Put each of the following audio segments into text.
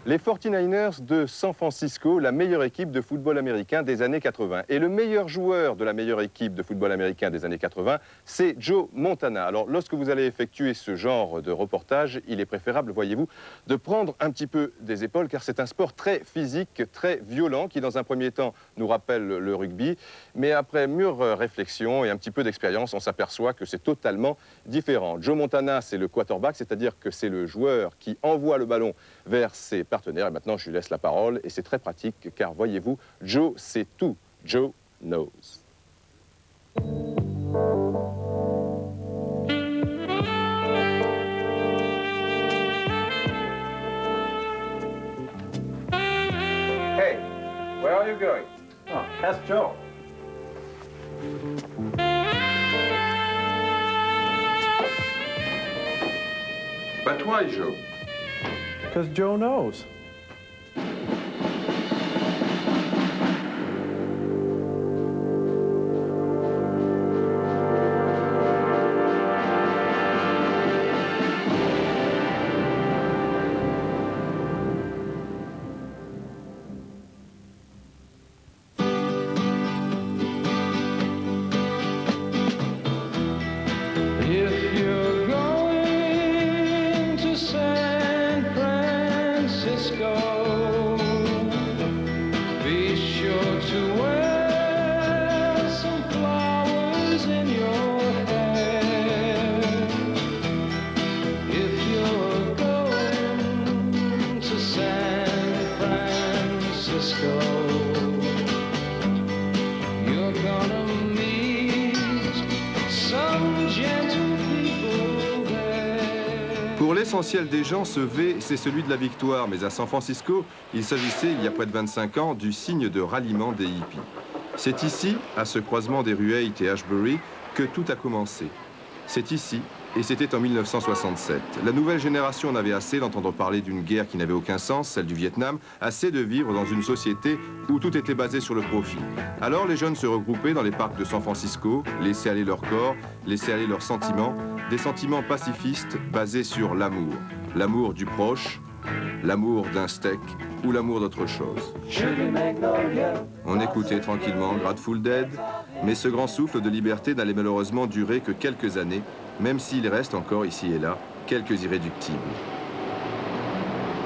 Les 49ers de San Francisco, la meilleure équipe de football américain des années 80. Et le meilleur joueur de la meilleure équipe de football américain des années 80, c'est Joe Montana. Alors, lorsque vous allez effectuer ce genre de reportage, il est préférable, voyez-vous, de prendre un petit peu des épaules, car c'est un sport très physique, très violent, qui dans un premier temps nous rappelle le rugby. Mais après mûre réflexion et un petit peu d'expérience, on s'aperçoit que c'est totalement différent. Joe Montana, c'est le quarterback, c'est-à-dire que c'est le joueur qui envoie le ballon vers ses partenaires. Et maintenant, je lui laisse la parole. Et c'est très pratique, car voyez-vous, Joe sait tout. Joe knows. Hey, where are you going? Oh, that's Joe. But why, Joe? Because Joe knows. Pour l'essentiel des gens, ce V, c'est celui de la victoire. Mais à San Francisco, il s'agissait, il y a près de 25 ans, du signe de ralliement des hippies. C'est ici, à ce croisement des rues Haight et Ashbury, que tout a commencé. C'est ici, et c'était en 1967. La nouvelle génération en avait assez d'entendre parler d'une guerre qui n'avait aucun sens, celle du Vietnam, assez de vivre dans une société où tout était basé sur le profit. Alors les jeunes se regroupaient dans les parcs de San Francisco, laissaient aller leur corps, laissaient aller leurs sentiments, des sentiments pacifistes basés sur l'amour. L'amour du proche, l'amour d'un steak ou l'amour d'autre chose. On écoutait tranquillement Grateful Dead, mais ce grand souffle de liberté n'allait malheureusement durer que quelques années, même s'il reste encore ici et là quelques irréductibles.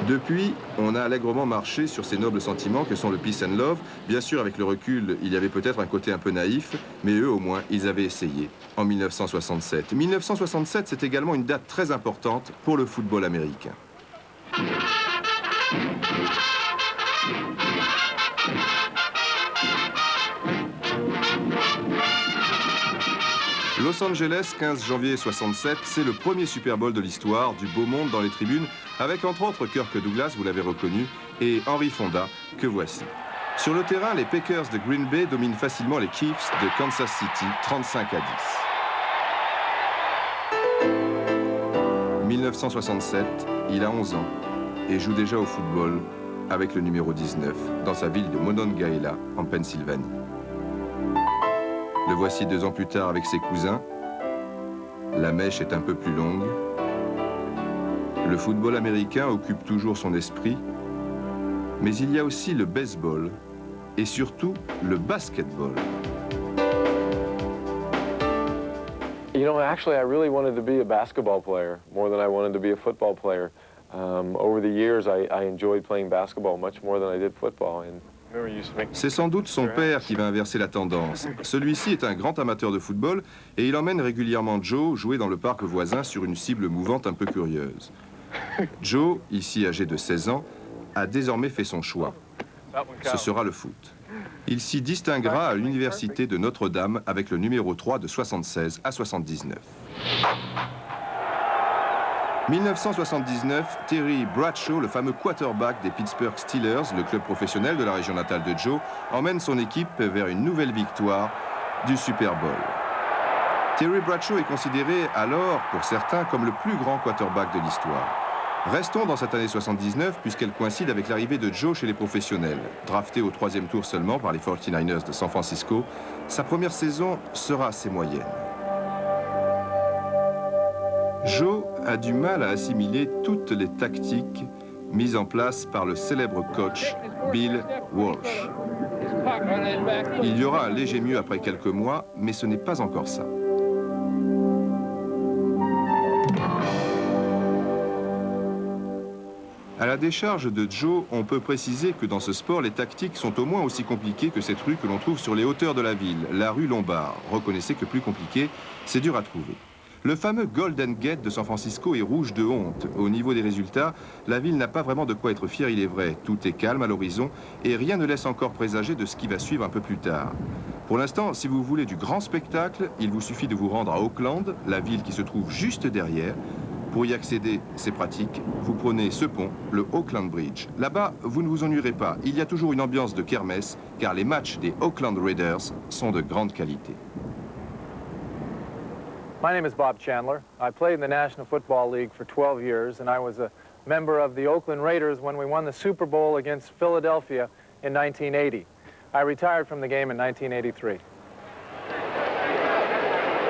Depuis, on a allègrement marché sur ces nobles sentiments que sont le peace and love. Bien sûr, avec le recul, il y avait peut-être un côté un peu naïf, mais eux, au moins, ils avaient essayé en 1967. 1967, c'est également une date très importante pour le football américain. Los Angeles, 15 janvier 67, c'est le premier Super Bowl de l'histoire, du beau monde dans les tribunes, avec entre autres Kirk Douglas, vous l'avez reconnu, et Henry Fonda, que voici. Sur le terrain, les Packers de Green Bay dominent facilement les Chiefs de Kansas City, 35 à 10. 1967, il a 11 ans et joue déjà au football avec le numéro 19 dans sa ville de Monongahela, en Pennsylvanie. Le voici 2 ans plus tard avec ses cousins. La mèche est un peu plus longue. Le football américain occupe toujours son esprit, mais il y a aussi le baseball et surtout le basketball. You know, actually, I really wanted to be a basketball player more than I wanted to be a football player. Over the years, I enjoyed playing basketball much more than I did football. C'est sans doute son père qui va inverser la tendance. Celui-ci est un grand amateur de football et il emmène régulièrement Joe jouer dans le parc voisin sur une cible mouvante un peu curieuse. Joe, ici âgé de 16 ans, a désormais fait son choix. Ce sera le foot. Il s'y distinguera à l'université de Notre-Dame avec le numéro 3 de 76 à 79. 1979, Terry Bradshaw, le fameux quarterback des Pittsburgh Steelers, le club professionnel de la région natale de Joe, emmène son équipe vers une nouvelle victoire du Super Bowl. Terry Bradshaw est considéré alors, pour certains, comme le plus grand quarterback de l'histoire. Restons dans cette année 79, puisqu'elle coïncide avec l'arrivée de Joe chez les professionnels. Drafté au 3e tour seulement par les 49ers de San Francisco, sa première saison sera assez moyenne. Joe a du mal à assimiler toutes les tactiques mise en place par le célèbre coach Bill Walsh. Il y aura un léger mieux après quelques mois, mais ce n'est pas encore ça. À la décharge de Joe, on peut préciser que dans ce sport, les tactiques sont au moins aussi compliquées que cette rue que l'on trouve sur les hauteurs de la ville, la rue Lombard. Reconnaissez que plus compliqué, c'est dur à trouver. Le fameux Golden Gate de San Francisco est rouge de honte. Au niveau des résultats, la ville n'a pas vraiment de quoi être fière, il est vrai. Tout est calme à l'horizon et rien ne laisse encore présager de ce qui va suivre un peu plus tard. Pour l'instant, si vous voulez du grand spectacle, il vous suffit de vous rendre à Oakland, la ville qui se trouve juste derrière. Pour y accéder, c'est pratique. Vous prenez ce pont, le Oakland Bridge. Là-bas, vous ne vous ennuierez pas. Il y a toujours une ambiance de kermesse, car les matchs des Oakland Raiders sont de grande qualité. My name is Bob Chandler. I played in the National Football League for 12 years, and I was a member of the Oakland Raiders when we won the Super Bowl against Philadelphia in 1980. I retired from the game in 1983.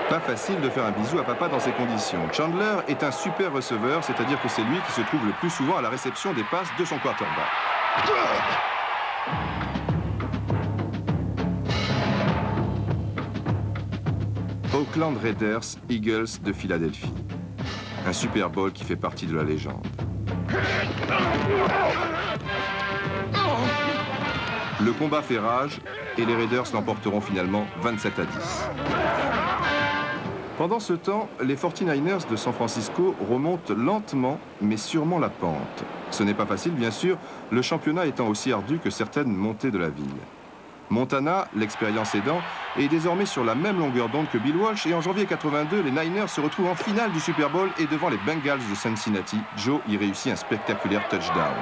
Pas facile de faire un bisou à papa dans ces conditions. Chandler est un super receveur, c'est-à-dire que c'est lui qui se trouve le plus souvent à la réception des passes de son quarterback. Oakland Raiders, Eagles de Philadelphie. Un Super Bowl qui fait partie de la légende. Le combat fait rage et les Raiders l'emporteront finalement 27 à 10. Pendant ce temps, les 49ers de San Francisco remontent lentement mais sûrement la pente. Ce n'est pas facile bien sûr, le championnat étant aussi ardu que certaines montées de la ville. Montana, l'expérience aidant, est désormais sur la même longueur d'onde que Bill Walsh et en janvier 82, les Niners se retrouvent en finale du Super Bowl et devant les Bengals de Cincinnati, Joe y réussit un spectaculaire touchdown.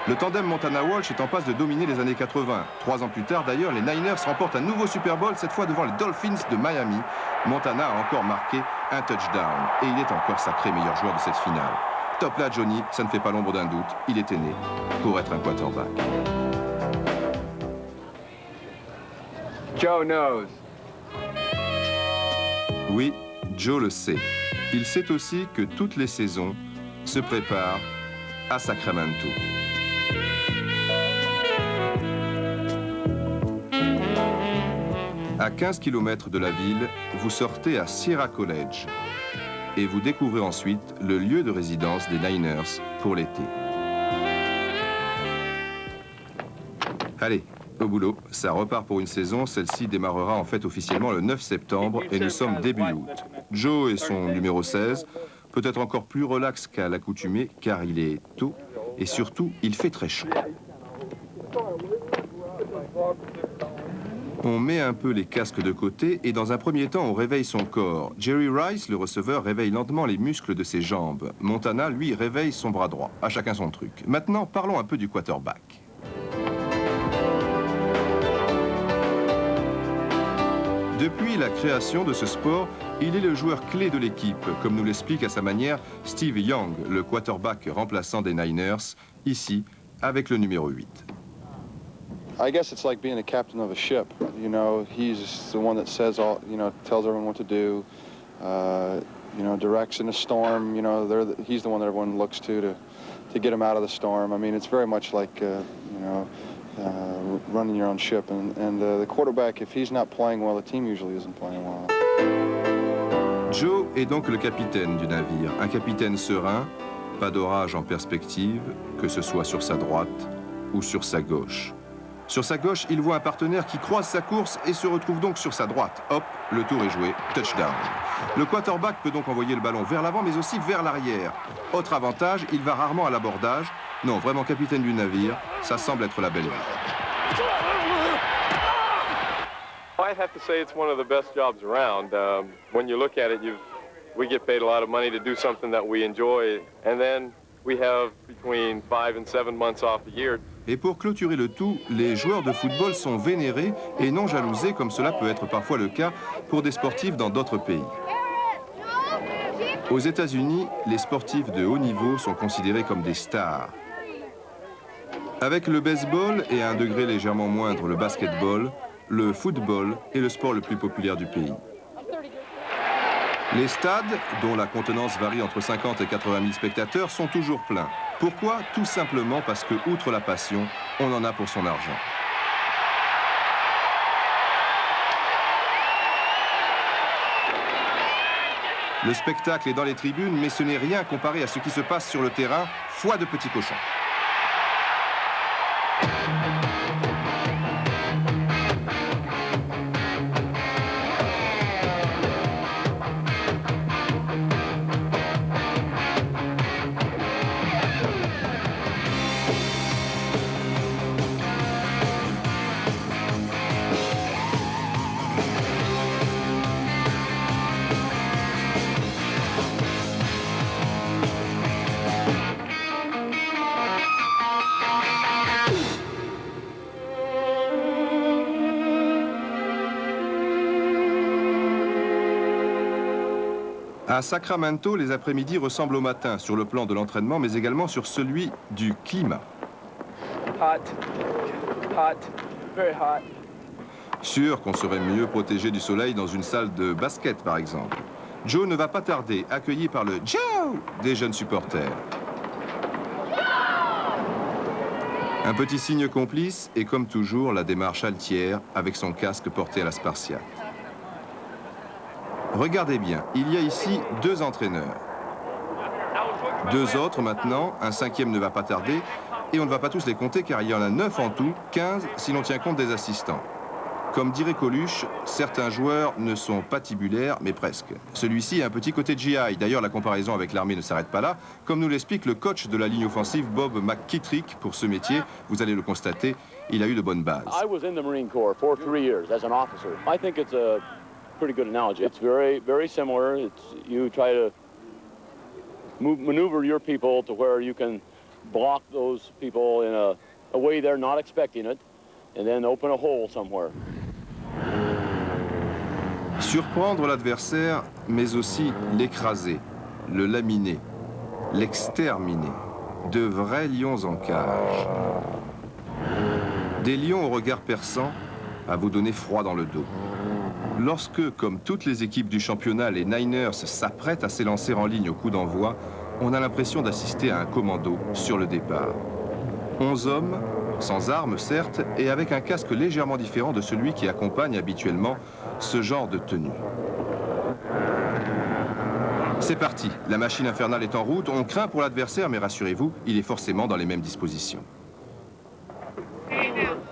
Le tandem Montana-Walsh est en passe de dominer les années 80. 3 ans plus tard, d'ailleurs, les Niners remportent un nouveau Super Bowl, cette fois devant les Dolphins de Miami. Montana a encore marqué un touchdown et il est encore sacré meilleur joueur de cette finale. Top là, Johnny, ça ne fait pas l'ombre d'un doute, il était né pour être un quarterback. Joe knows. Oui, Joe le sait. Il sait aussi que toutes les saisons se préparent à Sacramento. À 15 km de la ville, vous sortez à Sierra College et vous découvrez ensuite le lieu de résidence des Niners pour l'été. Allez, au boulot, ça repart pour une saison. Celle-ci démarrera en fait officiellement le 9 septembre et nous sommes début août. Joe et son numéro 16, peut-être encore plus relax qu'à l'accoutumée car il est tôt et surtout il fait très chaud. On met un peu les casques de côté et dans un premier temps on réveille son corps. Jerry Rice, le receveur, réveille lentement les muscles de ses jambes. Montana, lui, réveille son bras droit. À chacun son truc. Maintenant, parlons un peu du quarterback. Depuis la création de ce sport, il est le joueur clé de l'équipe, comme nous l'explique à sa manière Steve Young, le quarterback remplaçant des Niners, ici, avec le numéro 8. I guess it's like being a captain of a ship. You know, he's the one that says all, you know, tells everyone what to do. You know, directs in a storm. You know, he's the one that everyone looks to get him out of the storm. I mean, it's very much like, you know, running your own ship. And the quarterback, if he's not playing well, the team usually isn't playing well. Joe est donc le capitaine du navire, un capitaine serein, pas d'orage en perspective, que ce soit sur sa droite ou sur sa gauche. Sur sa gauche, il voit un partenaire qui croise sa course et se retrouve donc sur sa droite. Hop, le tour est joué, touchdown. Le quarterback peut donc envoyer le ballon vers l'avant, mais aussi vers l'arrière. Autre avantage, il va rarement à l'abordage. Non, vraiment capitaine du navire, ça semble être la belle vie. I'd have to say it's one of the best jobs around. When you look at it, we get paid a lot of money to do something that we enjoy, and then we have between 5 and 7 months off a year. Et pour clôturer le tout, les joueurs de football sont vénérés et non jalousés comme cela peut être parfois le cas pour des sportifs dans d'autres pays. Aux États-Unis, les sportifs de haut niveau sont considérés comme des stars. Avec le baseball et à un degré légèrement moindre le basketball, le football est le sport le plus populaire du pays. Les stades, dont la contenance varie entre 50 et 80 000 spectateurs, sont toujours pleins. Pourquoi? Tout simplement parce que, outre la passion, on en a pour son argent. Le spectacle est dans les tribunes, mais ce n'est rien comparé à ce qui se passe sur le terrain. Foi de petits cochons. À Sacramento, les après-midi ressemblent au matin sur le plan de l'entraînement, mais également sur celui du climat. Hot, hot, very hot. Sûr qu'on serait mieux protégé du soleil dans une salle de basket, par exemple. Joe ne va pas tarder, accueilli par le « Joe » des jeunes supporters. Un petit signe complice et, comme toujours, la démarche altière avec son casque porté à la Spartiate. Regardez bien, il y a ici 2 entraîneurs. 2 autres maintenant, un 5e ne va pas tarder, et on ne va pas tous les compter car il y en a 9 en tout, 15 si l'on tient compte des assistants. Comme dirait Coluche, certains joueurs ne sont pas tibulaires, mais presque. Celui-ci a un petit côté GI, d'ailleurs la comparaison avec l'armée ne s'arrête pas là, comme nous l'explique le coach de la ligne offensive, Bob McKittrick, pour ce métier, vous allez le constater, il a eu de bonnes bases. I was in the Marine Corps for 3 years as an officer. I think it's a pretty good analogy. It's very similar. You try to maneuver your people to where you can block those people in a way they're not expecting it, and then open a hole somewhere. Surprendre l'adversaire, mais aussi l'écraser, le laminer, l'exterminer. De vrais lions en cage. Des lions au regard perçant, à vous donner froid dans le dos. Lorsque, comme toutes les équipes du championnat, les Niners s'apprêtent à s'élancer en ligne au coup d'envoi, on a l'impression d'assister à un commando sur le départ. 11 hommes, sans armes certes, et avec un casque légèrement différent de celui qui accompagne habituellement ce genre de tenue. C'est parti, la machine infernale est en route, on craint pour l'adversaire, mais rassurez-vous, il est forcément dans les mêmes dispositions.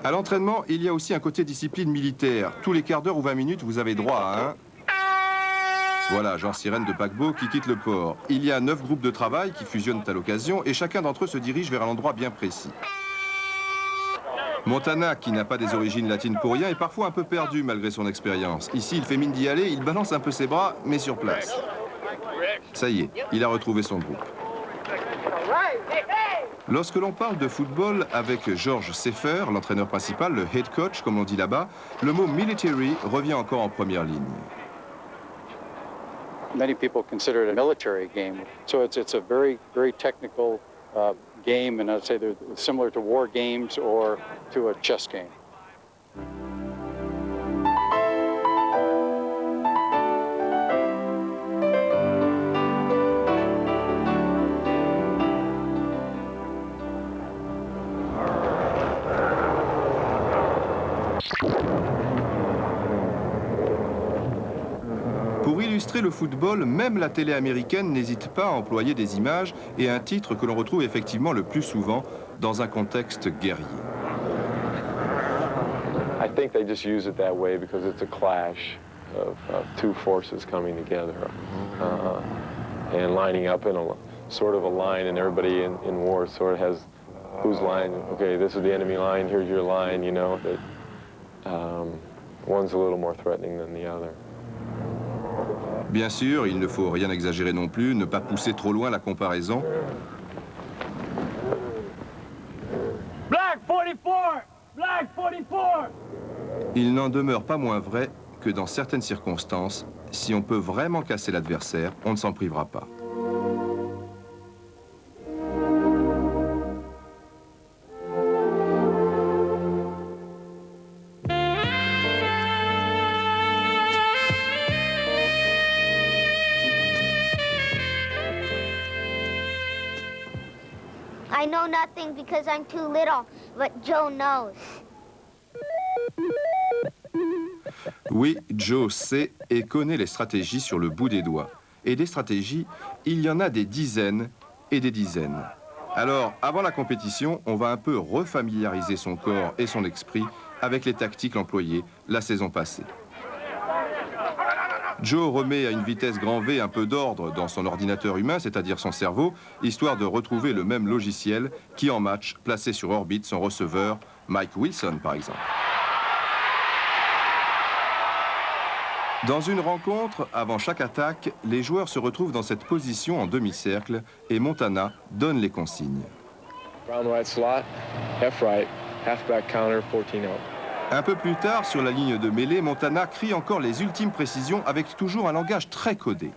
À l'entraînement, il y a aussi un côté discipline militaire. Tous les quarts d'heure ou 20 minutes, vous avez droit à un... Voilà, genre sirène de paquebot qui quitte le port. Il y a 9 groupes de travail qui fusionnent à l'occasion et chacun d'entre eux se dirige vers un endroit bien précis. Montana, qui n'a pas des origines latines pour rien, est parfois un peu perdu malgré son expérience. Ici, il fait mine d'y aller, il balance un peu ses bras, mais sur place. Ça y est, il a retrouvé son groupe. Lorsque l'on parle de football avec George Seifer, l'entraîneur principal, le head coach, comme on dit là-bas, le mot military revient encore en première ligne. Many people consider it a military game, so it's a very technical game, and I'd say they're similar to war games or to a chess game. Pour illustrer le football, même la télé américaine n'hésite pas à employer des images et un titre que l'on retrouve effectivement le plus souvent dans un contexte guerrier. I think they just use it that way because it's a clash of 2 forces coming together and lining up in a sort of a line, and everybody in war sort of has whose line. Okay, this is the enemy line, here's your line, you know. That one's a little more threatening than the other. Bien sûr, il ne faut rien exagérer non plus, ne pas pousser trop loin la comparaison. Black 44! Black 44! Il n'en demeure pas moins vrai que dans certaines circonstances, si on peut vraiment casser l'adversaire, on ne s'en privera pas. I know nothing because I'm too little, but Joe knows. Oui, Joe sait et connaît les stratégies sur le bout des doigts. Et des stratégies, il y en a des dizaines et des dizaines. Alors, avant la compétition, on va un peu refamiliariser son corps et son esprit avec les tactiques employées la saison passée. Joe remet à une vitesse grand V un peu d'ordre dans son ordinateur humain, c'est-à-dire son cerveau, histoire de retrouver le même logiciel qui, en match, plaçait sur orbite son receveur, Mike Wilson, par exemple. Dans une rencontre, avant chaque attaque, les joueurs se retrouvent dans cette position en demi-cercle et Montana donne les consignes. Brown right slot, F right, halfback counter, 14-0. Un peu plus tard, sur la ligne de mêlée, Montana crie encore les ultimes précisions avec toujours un langage très codé.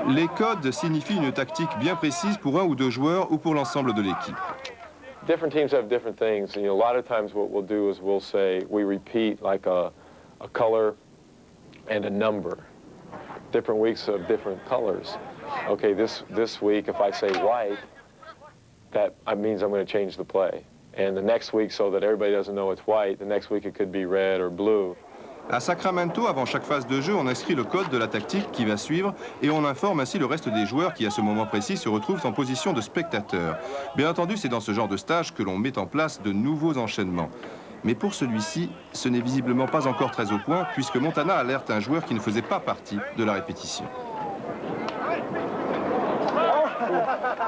Les codes signifient une tactique bien précise pour un ou deux joueurs ou pour l'ensemble de l'équipe. Different teams have different things. You know, a lot of times what we'll do is we'll say, we repeat like a color and a number. Different weeks of different colors. Okay, this week, if I say white, that means I'm going to change the play. And the next week, so that everybody doesn't know it's white, the next week it could be red or blue. À Sacramento, avant chaque phase de jeu, on inscrit le code de la tactique qui va suivre et on informe ainsi le reste des joueurs qui, à ce moment précis, se retrouvent en position de spectateurs. Bien entendu, c'est dans ce genre de stage que l'on met en place de nouveaux enchaînements. Mais pour celui-ci, ce n'est visiblement pas encore très au point, puisque Montana alerte un joueur qui ne faisait pas partie de la répétition.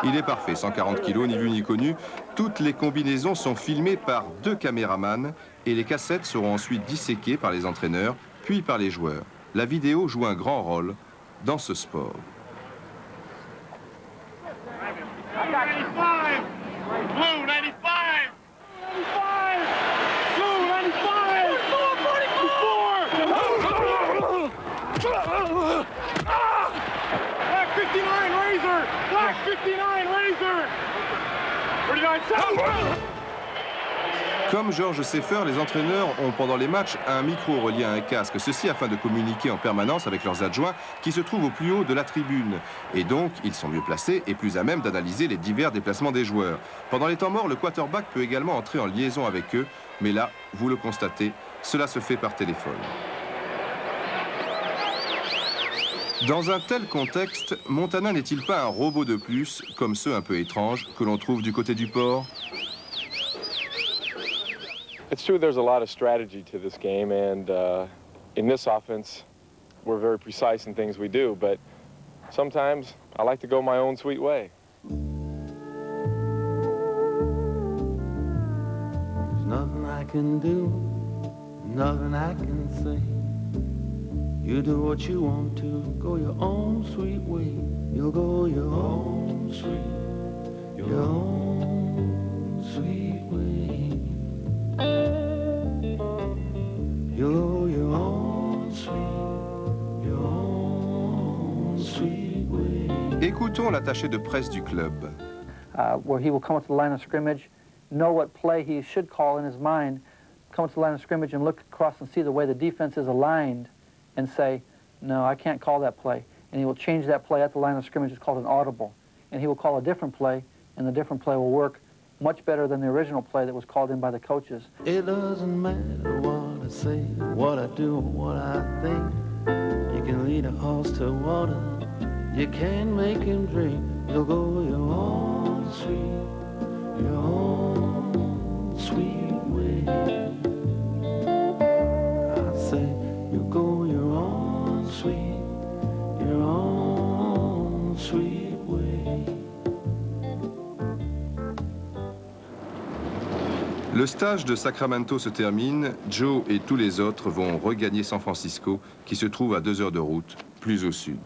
Il est parfait, 140 kilos, ni vu ni connu. Toutes les combinaisons sont filmées par 2 caméramans et les cassettes seront ensuite disséquées par les entraîneurs, puis par les joueurs. La vidéo joue un grand rôle dans ce sport. Comme George Seifer, les entraîneurs ont pendant les matchs un micro relié à un casque, ceci afin de communiquer en permanence avec leurs adjoints qui se trouvent au plus haut de la tribune. Et donc, ils sont mieux placés et plus à même d'analyser les divers déplacements des joueurs. Pendant les temps morts, le quarterback peut également entrer en liaison avec eux, mais là, vous le constatez, cela se fait par téléphone. Dans un tel contexte, Montana n'est-il pas un robot de plus, comme ceux un peu étranges que l'on trouve du côté du port? It's true there's a lot of strategy to this game, and in this offense, we're very precise in things we do, but sometimes I like to go my own sweet way. There's nothing I can do, nothing I can say. You do what you want to, go your own sweet way. You'll go your own sweet, your own sweet way. You'll go your own sweet way. Écoutons l'attaché de presse du club. Where he will come up to the line of scrimmage, know what play he should call in his mind, come up to the line of scrimmage and look across and see the way the defense is aligned, and say, no, I can't call that play. And he will change that play at the line of scrimmage. It's called an audible. And he will call a different play, and the different play will work much better than the original play that was called in by the coaches. It doesn't matter what I say, what I do, what I think. You can lead a horse to water, you can't make him drink. You'll go your own sweet way. I say, you go your own sweet way. Le stage de Sacramento se termine, Joe et tous les autres vont regagner San Francisco, qui se trouve à 2 heures de route, plus au sud.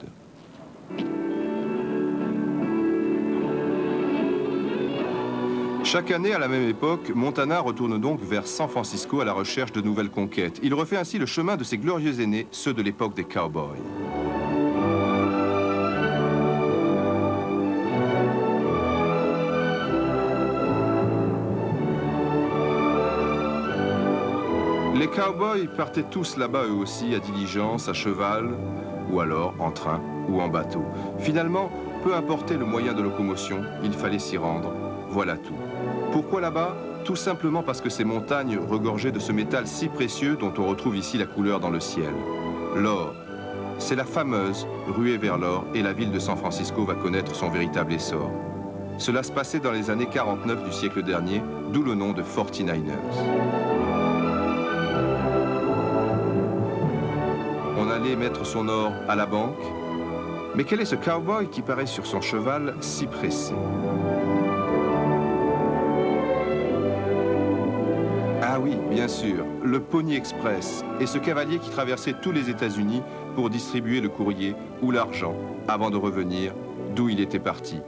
Chaque année, à la même époque, Montana retourne donc vers San Francisco à la recherche de nouvelles conquêtes. Il refait ainsi le chemin de ses glorieux aînés, ceux de l'époque des Cowboys. Les cow-boys partaient tous là-bas eux aussi, à diligence, à cheval, ou alors en train ou en bateau. Finalement, peu importait le moyen de locomotion, il fallait s'y rendre. Voilà tout. Pourquoi là-bas? Tout simplement parce que ces montagnes regorgeaient de ce métal si précieux dont on retrouve ici la couleur dans le ciel. L'or. C'est la fameuse ruée vers l'or et la ville de San Francisco va connaître son véritable essor. Cela se passait dans les années 49 du siècle dernier, d'où le nom de 49ers. On allait mettre son or à la banque. Mais quel est ce cowboy qui paraît sur son cheval si pressé? Ah oui, bien sûr, le Pony Express et ce cavalier qui traversait tous les États-Unis pour distribuer le courrier ou l'argent avant de revenir d'où il était parti,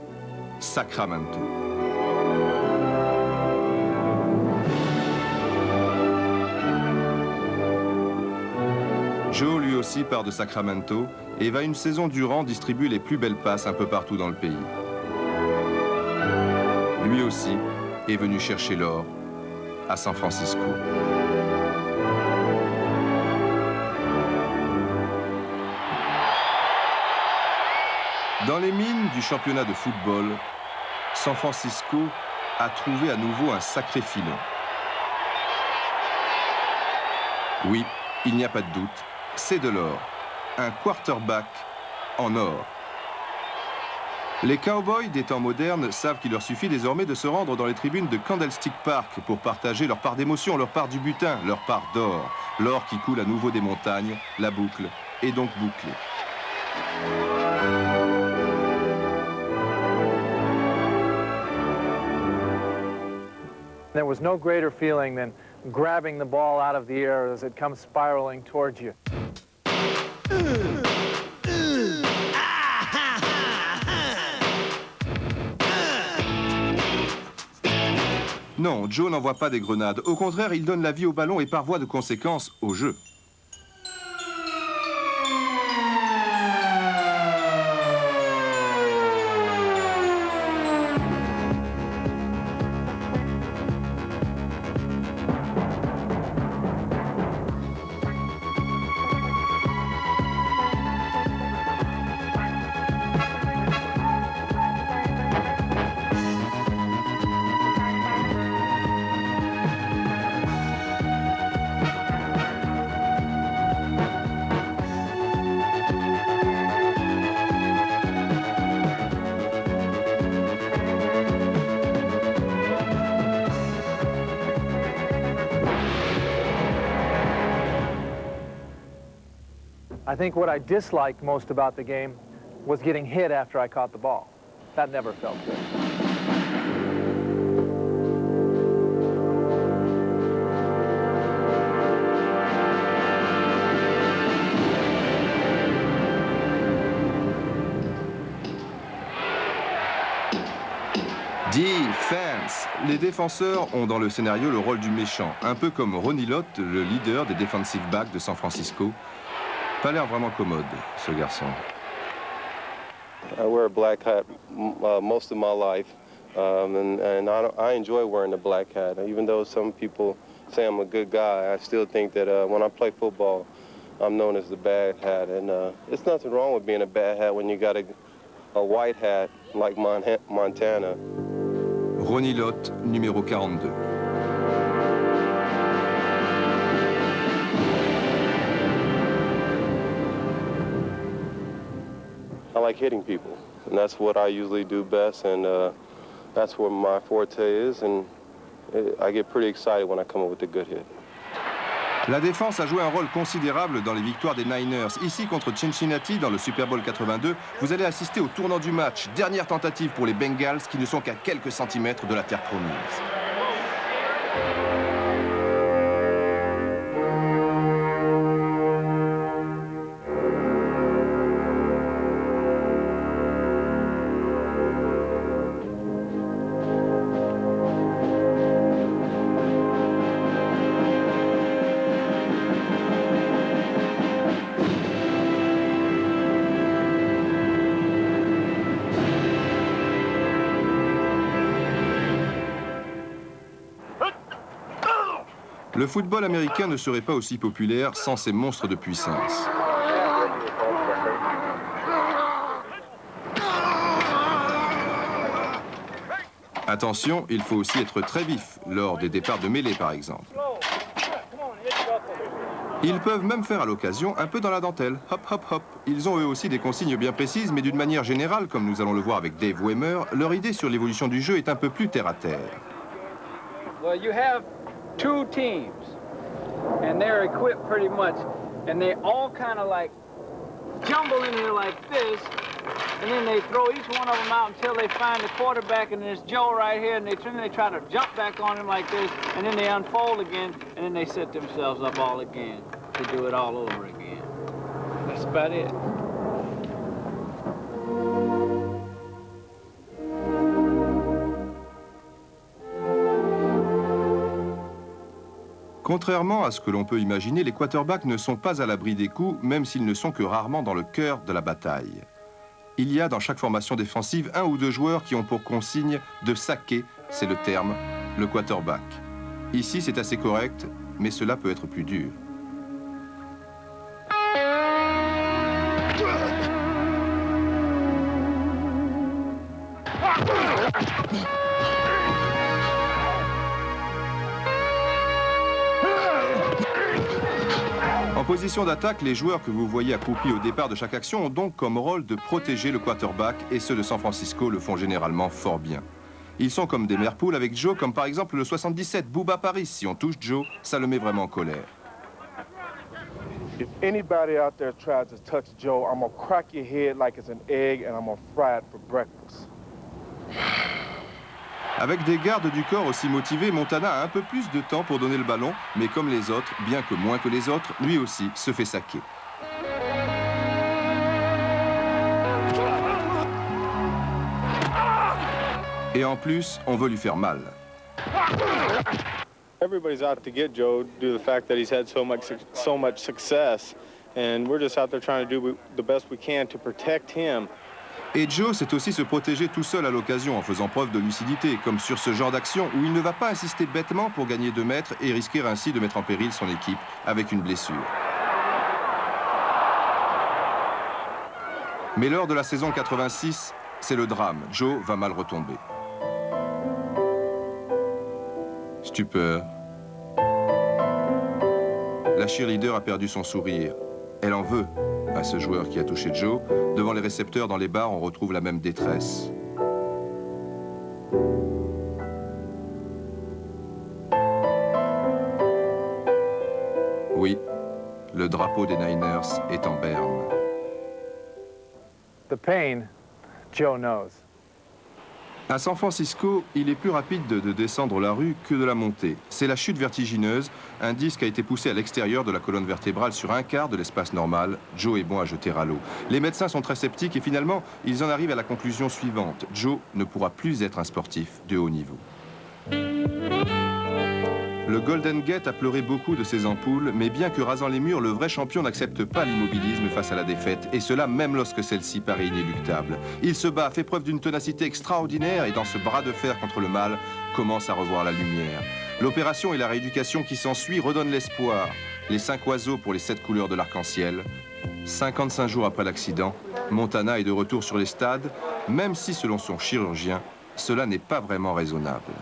Sacramento. Joe, lui aussi, part de Sacramento et va une saison durant distribuer les plus belles passes un peu partout dans le pays. Lui aussi est venu chercher l'or à San Francisco. Dans les mines du championnat de football, San Francisco a trouvé à nouveau un sacré filon. Oui, il n'y a pas de doute, c'est de l'or. Un quarterback en or. Les cowboys des temps modernes savent qu'il leur suffit désormais de se rendre dans les tribunes de Candlestick Park pour partager leur part d'émotion, leur part du butin, leur part d'or. L'or qui coule à nouveau des montagnes, la boucle est donc bouclée. There was no greater feeling than grabbing the ball out of the air as it comes spiraling towards you. Non, Joe n'envoie pas des grenades. Au contraire, il donne la vie au ballon et par voie de conséquence au jeu. I think what I disliked most about the game was getting hit after I caught the ball. That never felt good. Defense. Les défenseurs ont dans le scénario le rôle du méchant, un peu comme Ronnie Lott, le leader des defensive backs de San Francisco. Pas l'air vraiment commode, ce garçon. I wear a black hat most of my life, and I enjoy wearing the black hat. Even though some people say I'm a good guy, I still think that when I play football, I'm known as the bad hat. And it's nothing wrong with being a bad hat when you got a white hat like Montana. Ronnie Lott, numéro 42. I like hitting people, and that's what I usually do best, and that's where my forte is, and I get pretty excited when I come up with a good hit. La défense a joué un rôle considérable dans les victoires des Niners. Ici, contre Cincinnati, dans le Super Bowl 82, vous allez assister au tournant du match. Dernière tentative pour les Bengals, qui ne sont qu'à quelques centimètres de la terre promise. Le football américain ne serait pas aussi populaire sans ces monstres de puissance. Attention, il faut aussi être très vif, lors des départs de mêlée par exemple. Ils peuvent même faire à l'occasion un peu dans la dentelle. Hop, hop, hop. Ils ont eux aussi des consignes bien précises, mais d'une manière générale, comme nous allons le voir avec Dave Wehmer, leur idée sur l'évolution du jeu est un peu plus terre à terre. Well, you have two teams, and they're equipped pretty much, and they all kind of like jumble in here like this, and then they throw each one of them out until they find the quarterback, and there's Joe right here, and then they try to jump back on him like this, and then they unfold again, and then they set themselves up all again to do it all over again. That's about it. Contrairement à ce que l'on peut imaginer, les quarterbacks ne sont pas à l'abri des coups, même s'ils ne sont que rarement dans le cœur de la bataille. Il y a dans chaque formation défensive un ou deux joueurs qui ont pour consigne de saquer, c'est le terme, le quarterback. Ici, c'est assez correct, mais cela peut être plus dur. En position d'attaque, les joueurs que vous voyez accroupis au départ de chaque action ont donc comme rôle de protéger le quarterback, et ceux de San Francisco le font généralement fort bien. Ils sont comme des mères poules avec Joe, comme par exemple le 77, Booba Paris. Si on touche Joe, ça le met vraiment en colère. If anybody out there tries to touch Joe, I'm gonna crack your head like it's an egg and I'm gonna fry it for breakfast. Avec des gardes du corps aussi motivés, Montana a un peu plus de temps pour donner le ballon, mais comme les autres, bien que moins que les autres, lui aussi se fait saquer. Et en plus, on veut lui faire mal. Everybody's out to get Joe due to the fact that he's had so much success, and we're just out there trying to do the best we can to protect him. Et Joe sait aussi se protéger tout seul à l'occasion en faisant preuve de lucidité, comme sur ce genre d'action où il ne va pas insister bêtement pour gagner 2 mètres et risquer ainsi de mettre en péril son équipe avec une blessure. Mais lors de la saison 86, c'est le drame. Joe va mal retomber. Stupeur. La cheerleader a perdu son sourire. Elle en veut à ce joueur qui a touché Joe. Devant les récepteurs dans les bars, on retrouve la même détresse. Oui, le drapeau des Niners est en berne. The pain, Joe knows. À San Francisco, il est plus rapide de descendre la rue que de la monter. C'est la chute vertigineuse. Un disque a été poussé à l'extérieur de la colonne vertébrale sur un quart de l'espace normal. Joe est bon à jeter à l'eau. Les médecins sont très sceptiques et finalement, ils en arrivent à la conclusion suivante. Joe ne pourra plus être un sportif de haut niveau. Le Golden Gate a pleuré beaucoup de ses ampoules, mais bien que rasant les murs, le vrai champion n'accepte pas l'immobilisme face à la défaite, et cela même lorsque celle-ci paraît inéluctable. Il se bat, fait preuve d'une ténacité extraordinaire, et dans ce bras de fer contre le mal, commence à revoir la lumière. L'opération et la rééducation qui s'ensuit redonnent l'espoir. Les 5 oiseaux pour les 7 couleurs de l'arc-en-ciel. 55 jours après l'accident, Montana est de retour sur les stades, même si selon son chirurgien, cela n'est pas vraiment raisonnable.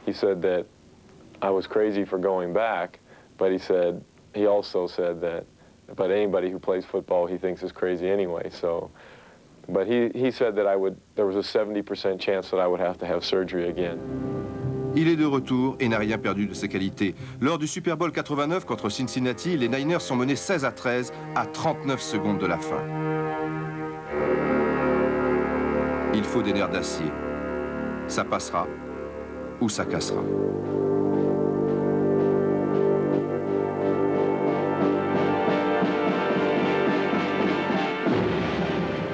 He said that I was crazy for going back, but he also said that but anybody who plays football he thinks is crazy anyway. So, but he said that there was a 70% chance that I would have to have surgery again. Il est de retour et n'a rien perdu de ses qualités. Lors du Super Bowl 89 contre Cincinnati, les Niners sont menés 16-13 à 39 secondes de la fin. Il faut des nerfs d'acier. Ça passera ou ça cassera.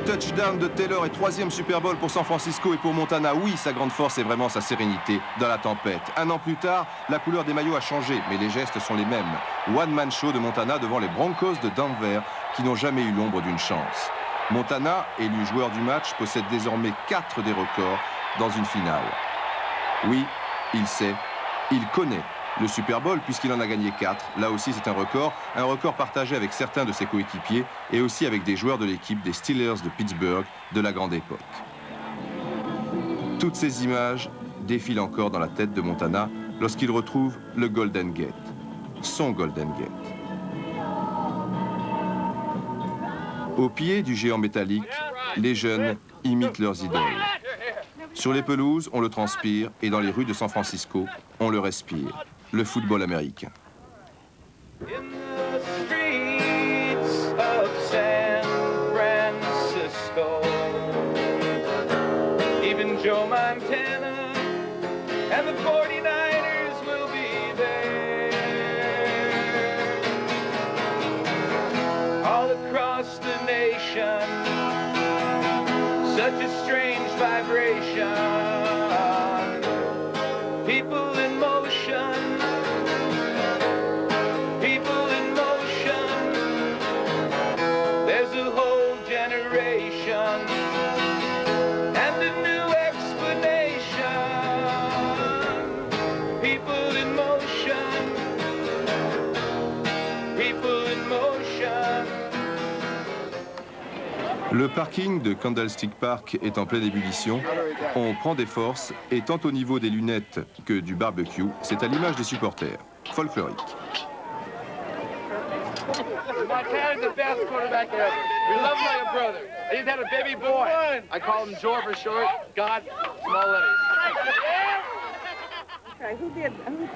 Touchdown de Taylor et 3e Super Bowl pour San Francisco et pour Montana. Oui, sa grande force est vraiment sa sérénité dans la tempête. Un an plus tard, la couleur des maillots a changé, mais les gestes sont les mêmes. One-man show de Montana devant les Broncos de Denver, qui n'ont jamais eu l'ombre d'une chance. Montana, élu joueur du match, possède désormais 4 des records dans une finale. Oui, il sait, Il connaît le Super Bowl puisqu'il en a gagné 4. Là aussi, c'est un record partagé avec certains de ses coéquipiers et aussi avec des joueurs de l'équipe des Steelers de Pittsburgh de la grande époque. Toutes ces images défilent encore dans la tête de Montana lorsqu'il retrouve le Golden Gate, son Golden Gate. Au pied du géant métallique, les jeunes imitent leurs idoles. Sur les pelouses, on le transpire et dans les rues de San Francisco, on le respire. Le football américain. In the streets of San Francisco, even Joe Montana and the 49ers will be there. All across the nation, such a strange vibration. People in motion. Le parking de Candlestick Park est en pleine ébullition. On prend des forces et tant au niveau des lunettes que du barbecue, c'est à l'image des supporters. Folklorique. Montana's the best quarterback ever. We love him like a brother. I just had a baby boy. I call him Joe for short. God, small letters.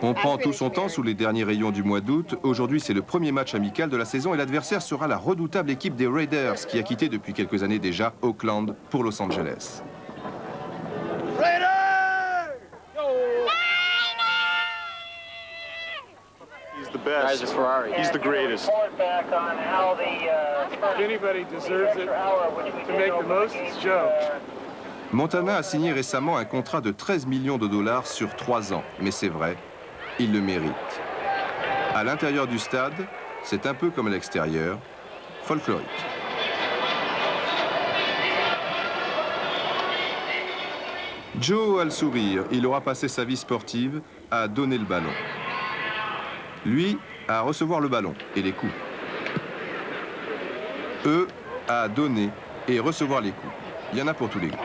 On prend tout son temps sous les derniers rayons du mois d'août. Aujourd'hui, c'est le premier match amical de la saison et l'adversaire sera la redoutable équipe des Raiders qui a quitté depuis quelques années déjà Oakland pour Los Angeles. He's the best. He's the greatest. If anybody deserves it to make the most, it's Joe. Montana a signé récemment un contrat de 13 millions de dollars sur 3 ans. Mais c'est vrai, il le mérite. À l'intérieur du stade, c'est un peu comme à l'extérieur, folklorique. Joe a le sourire. Il aura passé sa vie sportive à donner le ballon. Lui, à recevoir le ballon et les coups. Eux, à donner et recevoir les coups. Il y en a pour tous les goûts.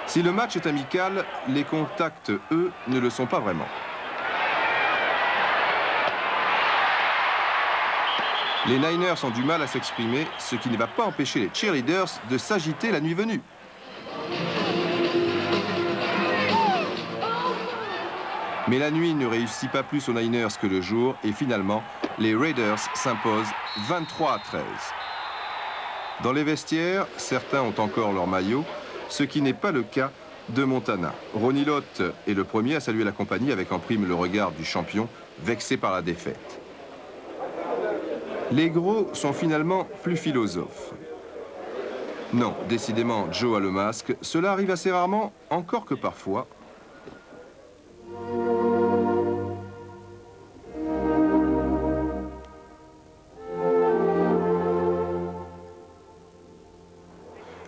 Si le match est amical, les contacts, eux, ne le sont pas vraiment. Les Niners ont du mal à s'exprimer, ce qui ne va pas empêcher les cheerleaders de s'agiter la nuit venue. Mais la nuit ne réussit pas plus aux Niners que le jour, et finalement, les Raiders s'imposent 23-13. Dans les vestiaires, certains ont encore leur maillot, ce qui n'est pas le cas de Montana. Ronnie Lott est le premier à saluer la compagnie avec en prime le regard du champion, vexé par la défaite. Les gros sont finalement plus philosophes. Non, décidément, Joe a le masque. Cela arrive assez rarement, encore que parfois.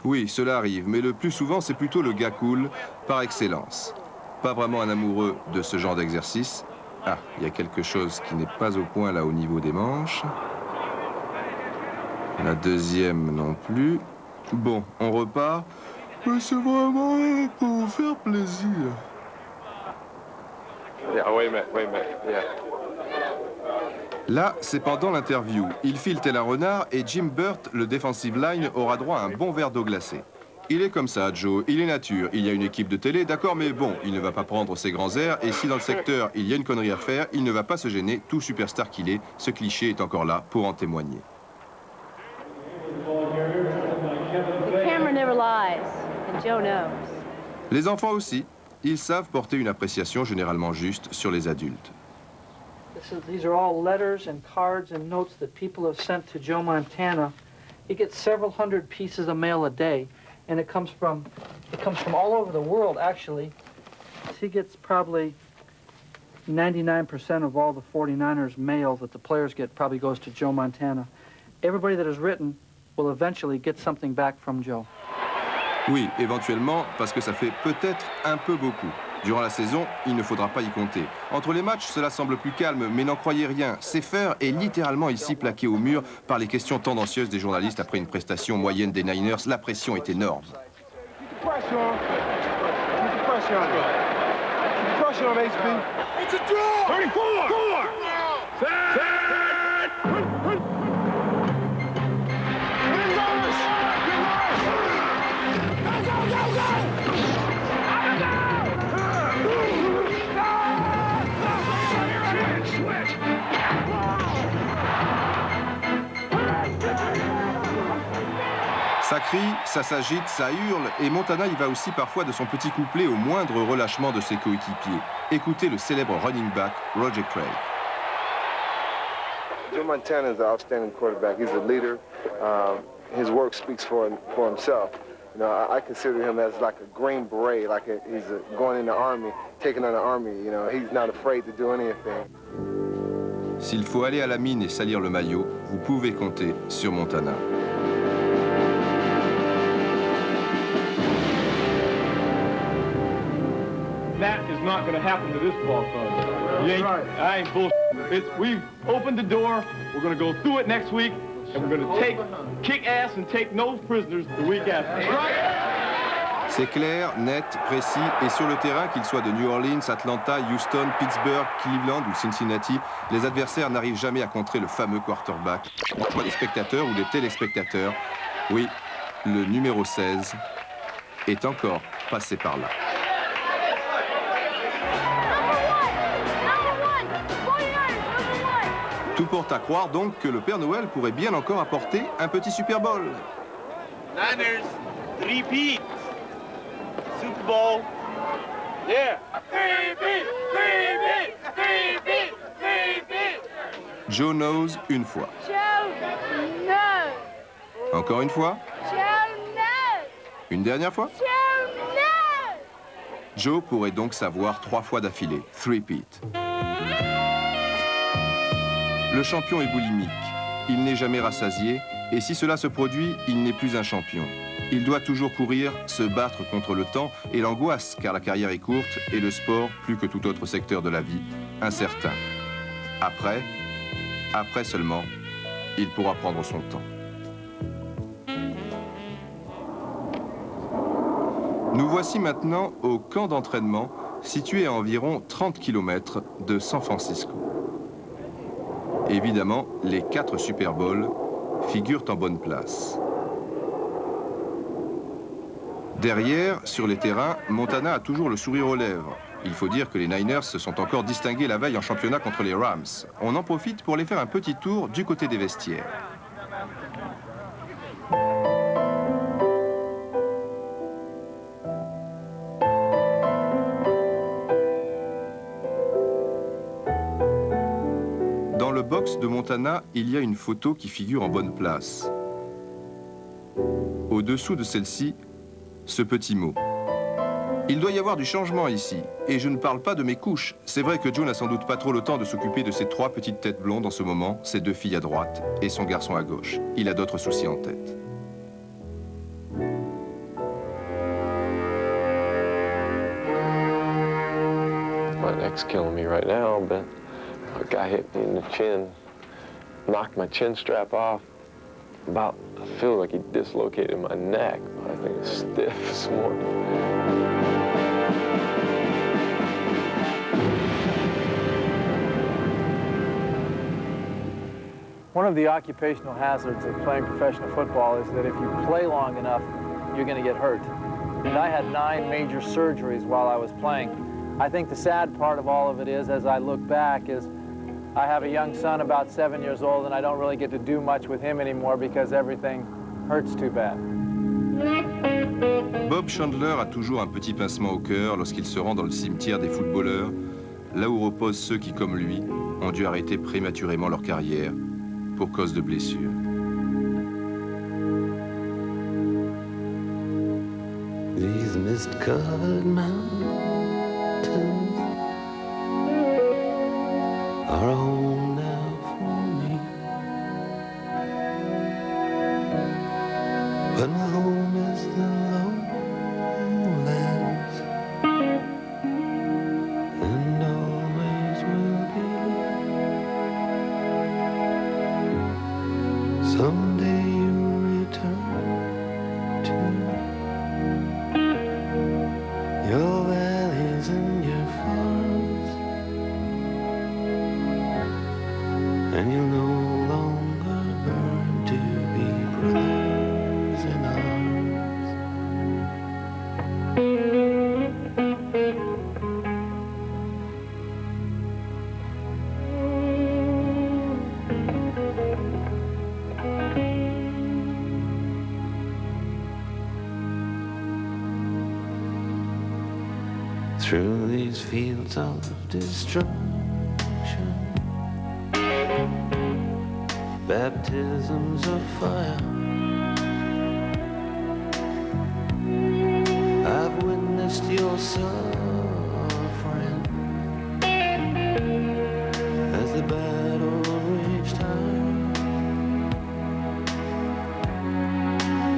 Oui, cela arrive, mais le plus souvent, c'est plutôt le gars cool, par excellence. Pas vraiment un amoureux de ce genre d'exercice. Ah, il y a quelque chose qui n'est pas au point là au niveau des manches. La deuxième non plus. Bon, on repart. Mais c'est vraiment pour vous faire plaisir. Yeah, wait a minute, yeah. Là, c'est pendant l'interview. Il file tel un renard et Jim Burt, le defensive line, aura droit à un bon verre d'eau glacée. Il est comme ça, Joe, il est nature. Il y a une équipe de télé, d'accord, mais bon, il ne va pas prendre ses grands airs. Et si dans le secteur, il y a une connerie à faire, il ne va pas se gêner, tout superstar qu'il est. Ce cliché est encore là pour en témoigner. The camera never lies, and Joe knows. Les enfants aussi. Ils savent porter une appréciation généralement juste sur les adultes. These are all letters and cards and notes that people have sent to Joe Montana. He gets several hundred pieces of mail a day, and it comes from all over the world, actually. He gets probably 99% of all the 49ers mail that the players get probably goes to Joe Montana. Everybody that has written will eventually get something back from Joe. Oui, éventuellement, parce que ça fait peut-être un peu beaucoup. Durant la saison, il ne faudra pas y compter. Entre les matchs, cela semble plus calme, mais n'en croyez rien. Sefer est littéralement ici plaqué au mur par les questions tendancieuses des journalistes après une prestation moyenne des Niners. La pression est énorme. Ça crie, ça s'agite, ça hurle, et Montana y va aussi parfois de son petit couplet au moindre relâchement de ses coéquipiers. Écoutez le célèbre running back Roger Craig. Joe Montana is an outstanding quarterback. He's a leader. His work speaks for himself. You know, I consider him as like a Green Beret, like he's going in the Army, taking on the Army. You know, he's not afraid to do anything. S'il faut aller à la mine et salir le maillot, vous pouvez compter sur Montana. That is not going to happen to this ball club. I ain't bullshit. We've opened the door. We're going to go through it next week, and we're going to kick ass and take no prisoners the week after. C'est clair, net, précis, et sur le terrain, qu'ils soient de New Orleans, Atlanta, Houston, Pittsburgh, Cleveland ou Cincinnati, les adversaires n'arrivent jamais à contrer le fameux quarterback. Soit les spectateurs ou les téléspectateurs, oui, le numéro 16 est encore passé par là. Tout porte à croire donc que le Père Noël pourrait bien encore apporter un petit Super Bowl. Niners, repeat. Super Bowl. Yeah. Joe knows une fois. Joe knows. Encore une fois. Joe knows. Une dernière fois. Joe knows. Joe pourrait donc savoir 3 fois d'affilée. Three-peat. Le champion est boulimique. Il n'est jamais rassasié. Et si cela se produit, il n'est plus un champion. Il doit toujours courir, se battre contre le temps et l'angoisse, car la carrière est courte et le sport, plus que tout autre secteur de la vie, incertain. Après seulement, il pourra prendre son temps. Nous voici maintenant au camp d'entraînement, situé à environ 30 km de San Francisco. Évidemment, les 4 Super Bowls figurent en bonne place. Derrière, sur les terrains, Montana a toujours le sourire aux lèvres. Il faut dire que les Niners se sont encore distingués la veille en championnat contre les Rams. On en profite pour les faire un petit tour du côté des vestiaires. Dans le box de Montana, il y a une photo qui figure en bonne place. Au-dessous de celle-ci, ce petit mot. Il doit y avoir du changement ici, et je ne parle pas de mes couches. C'est vrai que Joe n'a sans doute pas trop le temps de s'occuper de ses 3 petites têtes blondes en ce moment, ses 2 filles à droite et son garçon à gauche. Il a d'autres soucis en tête. My neck's killing me right now, but a guy hit me in the chin, knocked my chin strap off. I feel like he dislocated my neck. I think it's stiff this morning. One of the occupational hazards of playing professional football is that if you play long enough, you're going to get hurt. And I had 9 major surgeries while I was playing. I think the sad part of all of it is, as I look back, is I have a young son about 7 years old, and I don't really get to do much with him anymore because everything hurts too bad. Bob Chandler a toujours un petit pincement au cœur lorsqu'il se rend dans le cimetière des footballeurs, là où reposent ceux qui, comme lui, ont dû arrêter prématurément leur carrière pour cause de blessures. These mist-covered mountains are home now for me, but my home is the Lord. Someday you'll return to your valleys and your farms, and you'll no longer burn to be brothers in arms. Through these fields of destruction, baptisms of fire, I've witnessed your suffering as the battle raged high,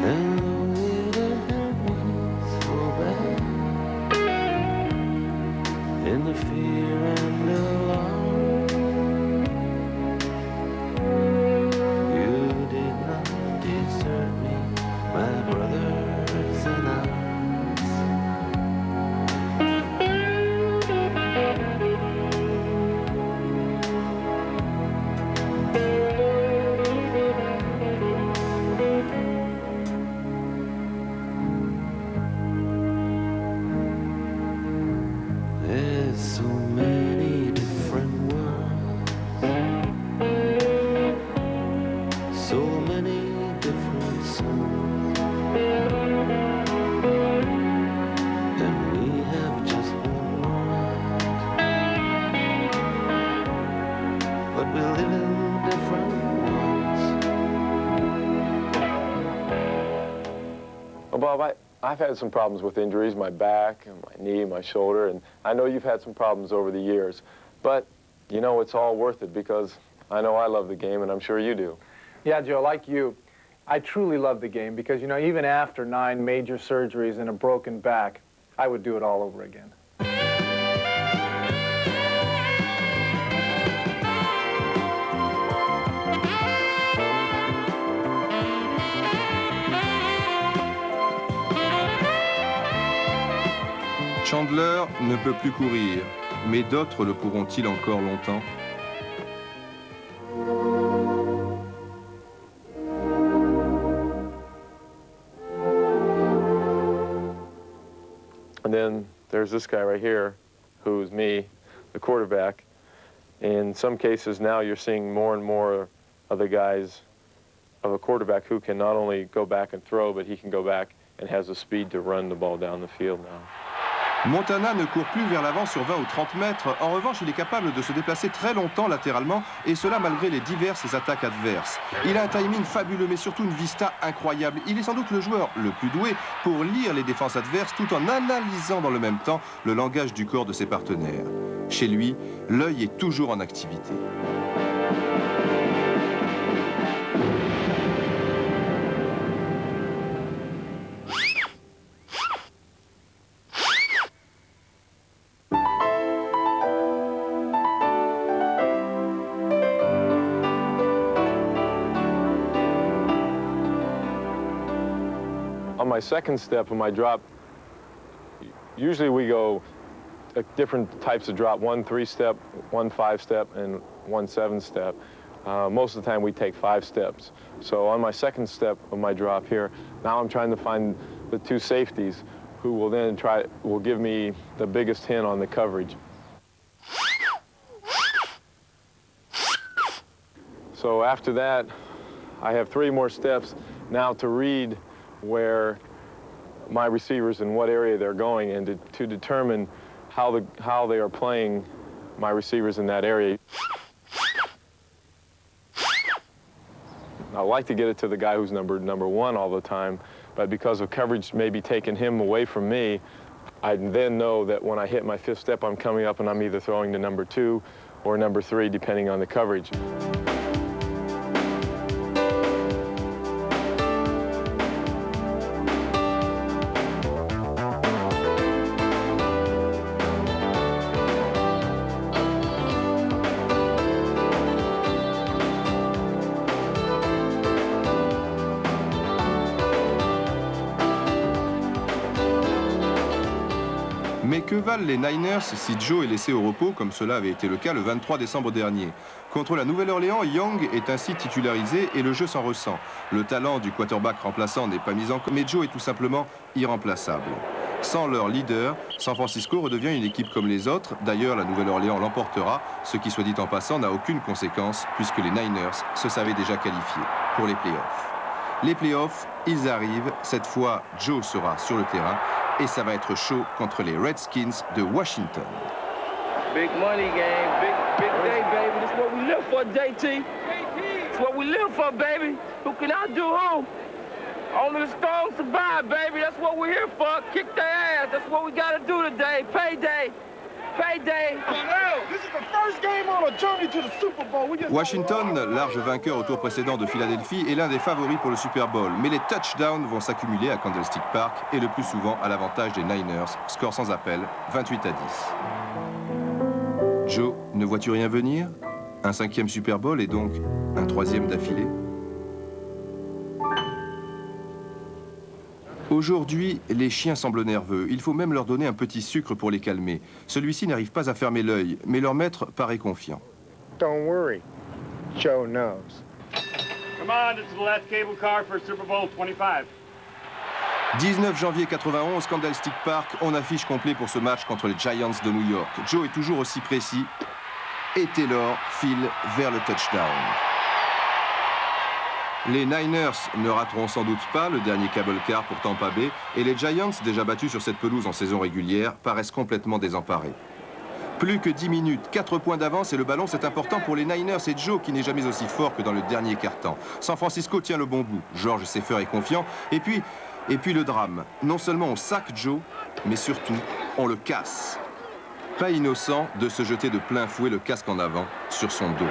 and though it hurt me so bad, in the fear and alarm, you did not desert me, my brothers in arms. There's so many different worlds, so many different suns, and we have just one world, but we live in different ones. Well, Bob, I've had some problems with injuries, my back, and my knee, my shoulder, and I know you've had some problems over the years. But, you know, it's all worth it because I know I love the game, and I'm sure you do. Yeah, Joe, like you, I truly love the game because, you know, even after 9 major surgeries and a broken back, I would do it all over again. Chandler ne peut plus courir, mais d'autres le pourront-ils encore longtemps? And then there's this guy right here, who's me, the quarterback. In some cases now you're seeing more and more of the guys of a quarterback who can not only go back and throw, but he can go back and has the speed to run the ball down the field now. Montana ne court plus vers l'avant sur 20 ou 30 mètres. En revanche, il est capable de se déplacer très longtemps latéralement, et cela malgré les diverses attaques adverses. Il a un timing fabuleux, mais surtout une vista incroyable. Il est sans doute le joueur le plus doué pour lire les défenses adverses tout en analysant dans le même temps le langage du corps de ses partenaires. Chez lui, l'œil est toujours en activité. On my second step of my drop, usually we go different types of drop, 1 3-step, 1 5-step, and 1 7-step. Most of the time we take 5 steps. So on my second step of my drop here, now I'm trying to find the 2 safeties who will then will give me the biggest hint on the coverage. So after that, I have 3 more steps now to read where my receivers in what area they're going and to determine how they are playing my receivers in that area. I like to get it to the guy who's number 1 all the time, but because of coverage maybe taking him away from me, I then know that when I hit my 5th step, I'm coming up and I'm either throwing to number 2 or number 3, depending on the coverage. que valent les Niners si Joe est laissé au repos, comme cela avait été le cas le 23 décembre dernier? Contre la Nouvelle-Orléans, Young est ainsi titularisé et le jeu s'en ressent. Le talent du quarterback remplaçant n'est pas mis en cause, mais Joe est tout simplement irremplaçable. Sans leur leader, San Francisco redevient une équipe comme les autres. D'ailleurs, la Nouvelle-Orléans l'emportera, ce qui, soit dit en passant, n'a aucune conséquence, puisque les Niners se savaient déjà qualifiés pour les playoffs. Les playoffs, ils arrivent. Cette fois, Joe sera sur le terrain et ça va être chaud contre les Redskins de Washington. Big money game, big day, baby. That's what we live for, JT. That's what we live for, baby. Who can outdo who? Only the strong survive, baby. That's what we're here for. Kick their ass. That's what we got to do today. Payday. Payday. This is the first game on a journey to the Super Bowl. Washington, large vainqueur au tour précédent de Philadelphie, est l'un des favoris pour le Super Bowl. Mais les touchdowns vont s'accumuler à Candlestick Park et le plus souvent à l'avantage des Niners. Score sans appel, 28-10. Joe, ne vois-tu rien venir? Un 5e Super Bowl et donc un 3e d'affilée? Aujourd'hui, les chiens semblent nerveux. Il faut même leur donner un petit sucre pour les calmer. Celui-ci n'arrive pas à fermer l'œil, mais leur maître paraît confiant. Don't worry, Joe knows. Come on, this is the last cable car for Super Bowl 25. 19 janvier 91, Candlestick Park, on affiche complet pour ce match contre les Giants de New York. Joe est toujours aussi précis et Taylor file vers le touchdown. Les Niners ne rateront sans doute pas le dernier cable car pour Tampa Bay et les Giants, déjà battus sur cette pelouse en saison régulière, paraissent complètement désemparés. Plus que 10 minutes, 4 points d'avance et le ballon, c'est important pour les Niners et Joe qui n'est jamais aussi fort que dans le dernier quart-temps. San Francisco tient le bon bout, George Sefer est confiant et puis le drame. Non seulement on sac Joe, mais surtout on le casse. Pas innocent de se jeter de plein fouet le casque en avant sur son dos.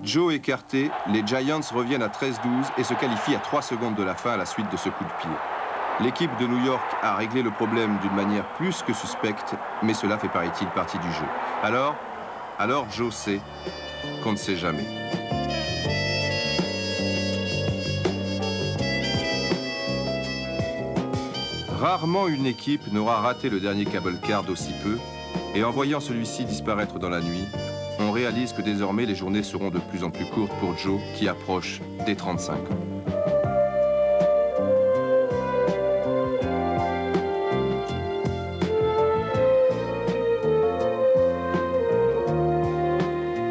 Joe écarté, les Giants reviennent à 13-12 et se qualifient à 3 secondes de la fin à la suite de ce coup de pied. L'équipe de New York a réglé le problème d'une manière plus que suspecte, mais cela fait, paraît-il, partie du jeu. Alors Joe sait qu'on ne sait jamais. Rarement une équipe n'aura raté le dernier cable car d'aussi peu, et en voyant celui-ci disparaître dans la nuit, on réalise que désormais les journées seront de plus en plus courtes pour Joe qui approche des 35 ans.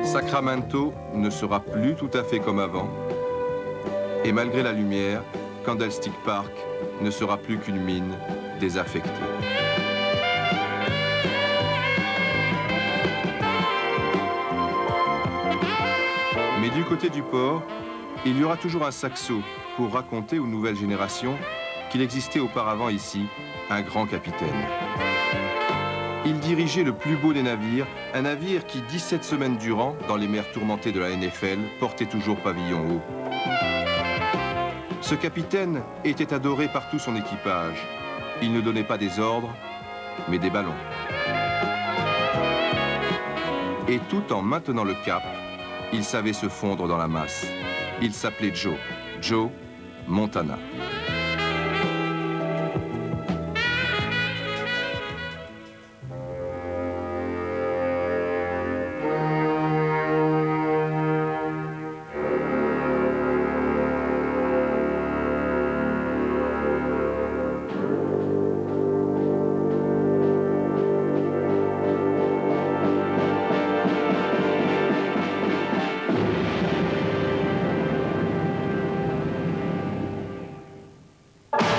Sacramento ne sera plus tout à fait comme avant et malgré la lumière, Candlestick Park ne sera plus qu'une mine désaffectée. Mais du côté du port, il y aura toujours un saxo pour raconter aux nouvelles générations qu'il existait auparavant ici un grand capitaine. Il dirigeait le plus beau des navires, un navire qui, 17 semaines durant, dans les mers tourmentées de la NFL, portait toujours pavillon haut. Ce capitaine était adoré par tout son équipage. Il ne donnait pas des ordres, mais des ballons. Et tout en maintenant le cap, il savait se fondre dans la masse. Il s'appelait Joe Montana.